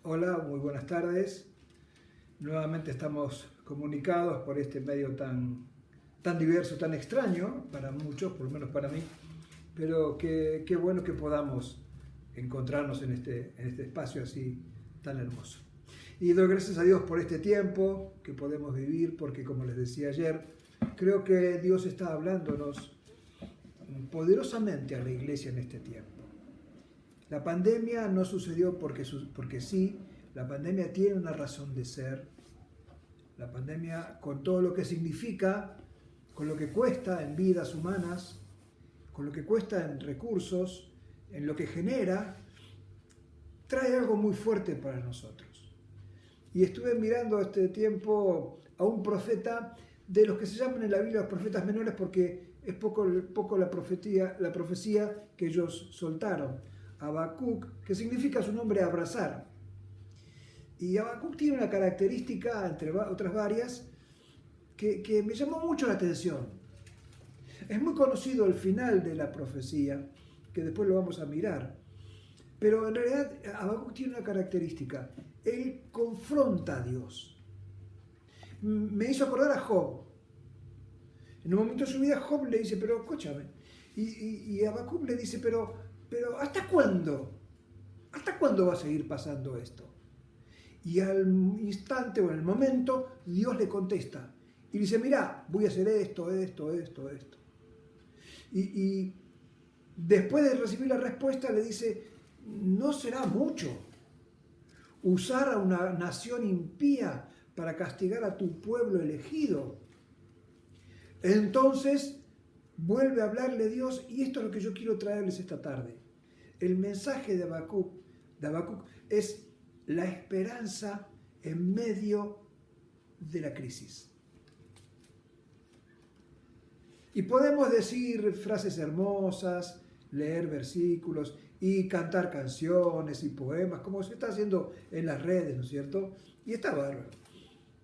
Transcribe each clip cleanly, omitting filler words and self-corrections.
Hola, muy buenas tardes. Nuevamente estamos comunicados por este medio tan diverso, tan extraño para muchos, por lo menos para mí, pero qué bueno que podamos encontrarnos en este espacio así tan hermoso. Y doy gracias a Dios por este tiempo que podemos vivir, porque como les decía ayer, creo que Dios está hablándonos poderosamente a la iglesia en este tiempo. La pandemia no sucedió porque sí, la pandemia tiene una razón de ser. La pandemia, con todo lo que significa, con lo que cuesta en vidas humanas, con lo que cuesta en recursos, en lo que genera, trae algo muy fuerte para nosotros. Y estuve mirando este tiempo a un profeta de los que se llaman en la Biblia los profetas menores, porque es poco la profecía que ellos soltaron. Habacuc, que significa su nombre abrazar. Y Habacuc tiene una característica, entre otras varias, que me llamó mucho la atención. Es muy conocido el final de la profecía, que después lo vamos a mirar. Pero en realidad Habacuc tiene una característica. Él confronta a Dios. Me hizo acordar a Job. En un momento de su vida Job le dice, pero escúchame. Y Habacuc le dice, pero ¿hasta cuándo? ¿Hasta cuándo va a seguir pasando esto? Y al instante o en el momento, Dios le contesta. Y dice, mira, voy a hacer esto. Y después de recibir la respuesta le dice, no será mucho usar a una nación impía para castigar a tu pueblo elegido. Entonces vuelve a hablarle Dios, y esto es lo que yo quiero traerles esta tarde. El mensaje de Habacuc es la esperanza en medio de la crisis. Y podemos decir frases hermosas, leer versículos y cantar canciones y poemas, como se está haciendo en las redes, ¿no es cierto? Y está bárbaro.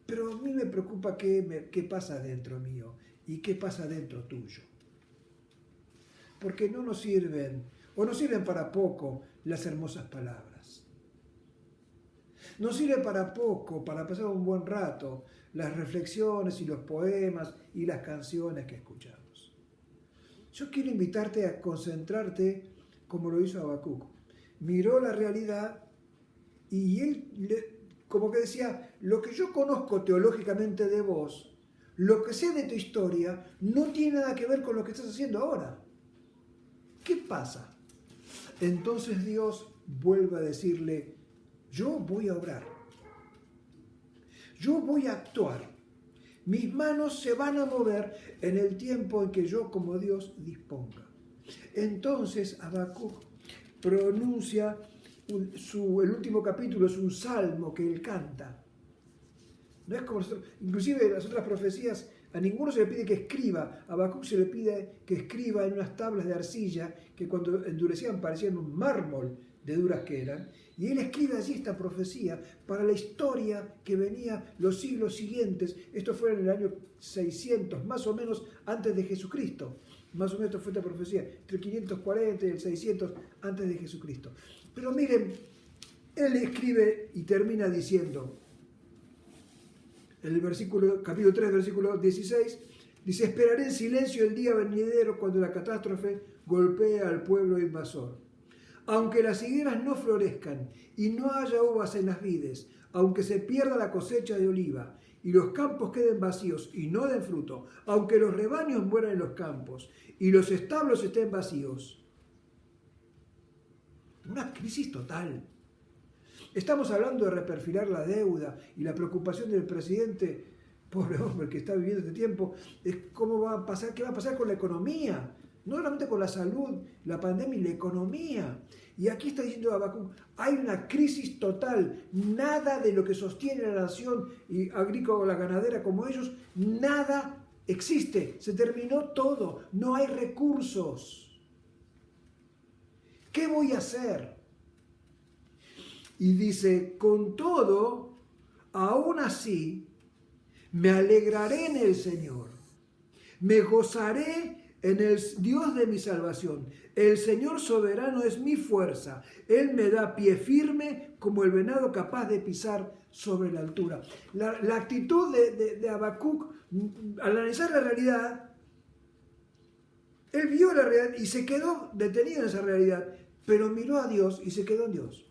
Pero a mí me preocupa qué pasa dentro mío y qué pasa dentro tuyo. Porque no nos sirven, o no sirven para poco, las hermosas palabras. No sirve para poco, para pasar un buen rato, las reflexiones y los poemas y las canciones que escuchamos. Yo quiero invitarte a concentrarte como lo hizo Habacuc. Miró la realidad y él, como que decía, lo que yo conozco teológicamente de vos, lo que sé de tu historia, no tiene nada que ver con lo que estás haciendo ahora. ¿Qué pasa? Entonces Dios vuelve a decirle, yo voy a obrar, yo voy a actuar, mis manos se van a mover en el tiempo en que yo como Dios disponga. Entonces Habacuc pronuncia el último capítulo, es un salmo que él canta. No es como inclusive las otras profecías, a ninguno se le pide que escriba. A Habacuc se le pide que escriba en unas tablas de arcilla que cuando endurecían parecían un mármol de duras que eran. Y él escribe allí esta profecía para la historia que venía los siglos siguientes. Esto fue en el año 600, más o menos antes de Jesucristo. Más o menos fue esta profecía, entre el 540 y el 600 antes de Jesucristo. Pero miren, él escribe y termina diciendo, en el capítulo 3, versículo 16, dice, esperaré en silencio el día venidero cuando la catástrofe golpee al pueblo invasor. Aunque las higueras no florezcan y no haya uvas en las vides, aunque se pierda la cosecha de oliva y los campos queden vacíos y no den fruto, aunque los rebaños mueran en los campos y los establos estén vacíos. Una crisis total. Estamos hablando de reperfilar la deuda y la preocupación del presidente, pobre hombre que está viviendo este tiempo, es qué va a pasar con la economía. No solamente con la salud, la pandemia y la economía. Y aquí está diciendo Habacuc, hay una crisis total. Nada de lo que sostiene la nación y agrícola ganadera como ellos, nada existe. Se terminó todo. No hay recursos. ¿Qué voy a hacer? Y dice, con todo, aún así, me alegraré en el Señor. Me gozaré en el Dios de mi salvación. El Señor soberano es mi fuerza. Él me da pie firme como el venado capaz de pisar sobre la altura. La actitud de Habacuc, al analizar la realidad, él vio la realidad y se quedó detenido en esa realidad, pero miró a Dios y se quedó en Dios.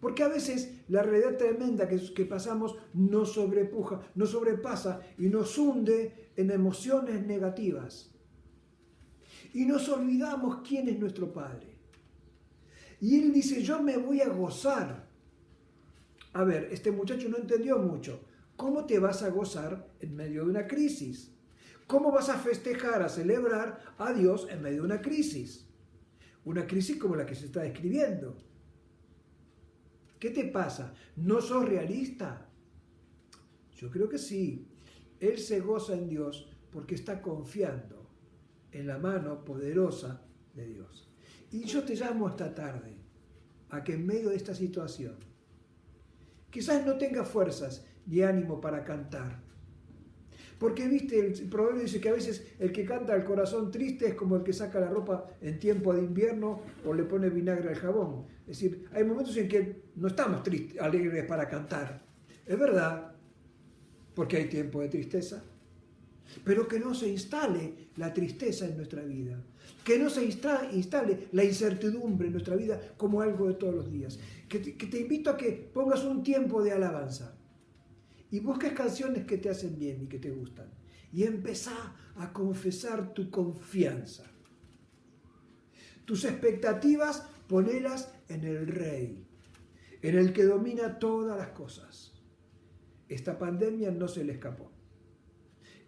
Porque a veces la realidad tremenda que pasamos nos sobrepuja, nos sobrepasa y nos hunde en emociones negativas. Y nos olvidamos quién es nuestro Padre. Y él dice, yo me voy a gozar. A ver, este muchacho no entendió mucho. ¿Cómo te vas a gozar en medio de una crisis? ¿Cómo vas a festejar, a celebrar a Dios en medio de una crisis? Una crisis como la que se está describiendo. ¿Qué te pasa? ¿No sos realista? Yo creo que sí. Él se goza en Dios porque está confiando en la mano poderosa de Dios. Y yo te llamo esta tarde a que en medio de esta situación, quizás no tengas fuerzas ni ánimo para cantar. Porque, viste, el proverbio dice que a veces el que canta al corazón triste es como el que saca la ropa en tiempo de invierno o le pone vinagre al jabón. Es decir, hay momentos en que no estamos tristes, alegres para cantar. Es verdad, porque hay tiempo de tristeza. Pero que no se instale la tristeza en nuestra vida. Que no se instale la incertidumbre en nuestra vida como algo de todos los días. Que te invito a que pongas un tiempo de alabanza. Y busques canciones que te hacen bien y que te gustan. Y empezá a confesar tu confianza. Tus expectativas, ponelas en el Rey, en el que domina todas las cosas. Esta pandemia no se le escapó.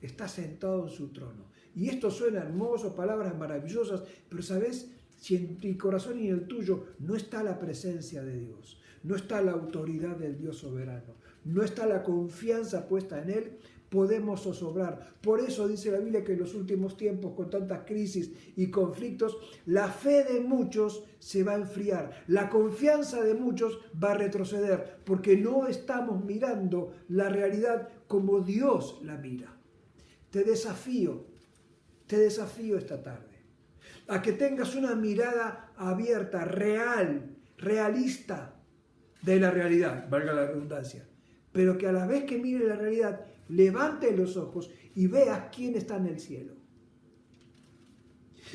Está sentado en su trono. Y esto suena hermoso, palabras maravillosas, pero ¿sabes? Si en tu corazón y en el tuyo no está la presencia de Dios, no está la autoridad del Dios soberano, no está la confianza puesta en Él, podemos zozobrar. Por eso dice la Biblia que en los últimos tiempos, con tantas crisis y conflictos, la fe de muchos se va a enfriar, la confianza de muchos va a retroceder, porque no estamos mirando la realidad como Dios la mira. Te desafío esta tarde a que tengas una mirada abierta, real, realista de la realidad, valga la redundancia, pero que a la vez que mire la realidad, levante los ojos y veas quién está en el cielo.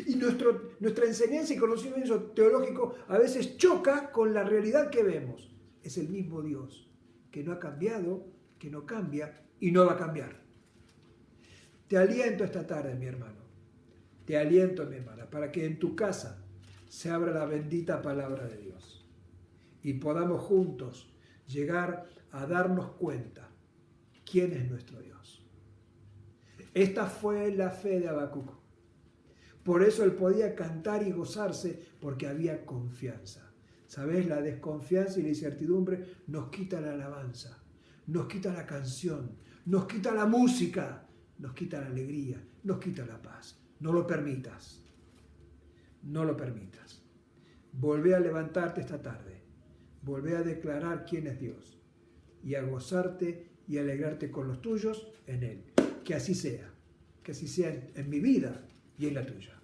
Y nuestra enseñanza y conocimiento teológico a veces choca con la realidad que vemos. Es el mismo Dios, que no ha cambiado, que no cambia y no va a cambiar. Te aliento esta tarde, mi hermano. Te aliento, mi hermana, para que en tu casa se abra la bendita palabra de Dios y podamos juntos llegar a darnos cuenta quién es nuestro Dios. Esta fue la fe de Habacuc. Por eso él podía cantar y gozarse, porque había confianza. ¿Sabes? La desconfianza y la incertidumbre nos quita la alabanza, nos quita la canción, nos quita la música, nos quita la alegría, nos quita la paz. No lo permitas. No lo permitas. Volvé a levantarte esta tarde. Volvé a declarar quién es Dios. Y a gozarte y alegrarte con los tuyos en Él. Que así sea. Que así sea en mi vida y en la tuya.